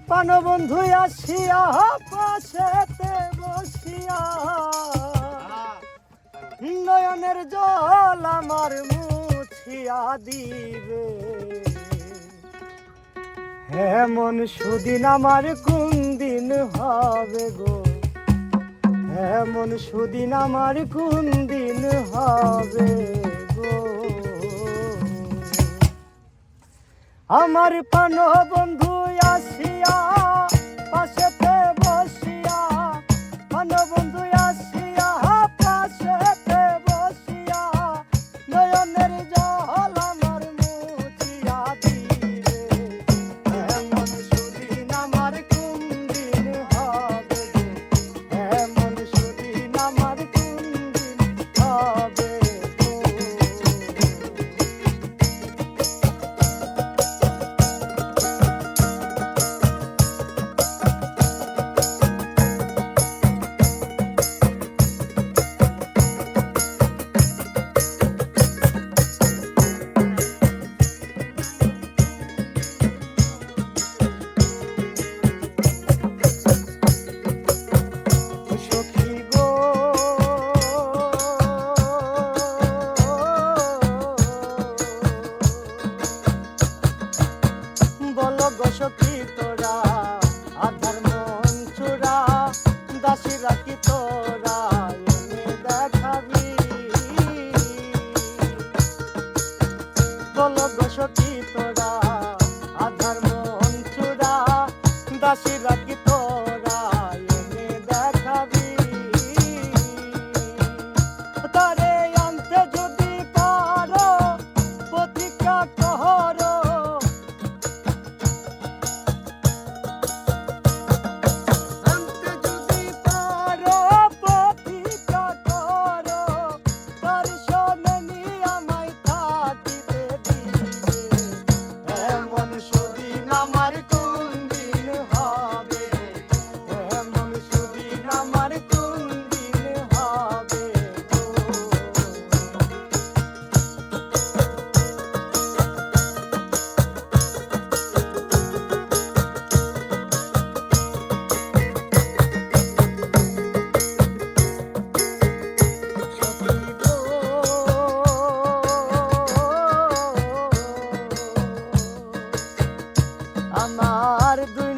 প্রাণবন্ধু আসিয়া পাশেতে বসিয়া নয়নের জল আমার মুছিয়া দিবে। এমন সুদিন আমার কোন দিন হবে গো, এমন সুদিন আমার কোন দিন হবে গো। আমার প্রাণবন্ধু আসিয়া পাশেতে বসিয়া, প্রাণবন্ধু আসিয়া পাশেতে বসিয়া নয়নের জল আমার মুছিয়া দিবে। এমন সুদিন আমার কোন দিন হবে গো, এমন সুদিন আমার কোন দিন হবে গো। সখী গো বল গো সখী তোরা আধার মন চূড়া দাসী রাখি তোরা এনে দেখাবি। বল গো সখী তোরা আধার মন চূড়া দাসী রাখি তোরা এনে দেখাবি। তারে আনতে যদি পারো প্রতীক্ষা করো, আনতে যদি পারো প্রতীক্ষা করো, তার সনে নিয়ে আমায় থাকিতে দিবে। এমন সুদিন আমার কোন দিন হবে, এমন সুদিন আমার কোন দিন হবে গো। সখী গো আমার দুই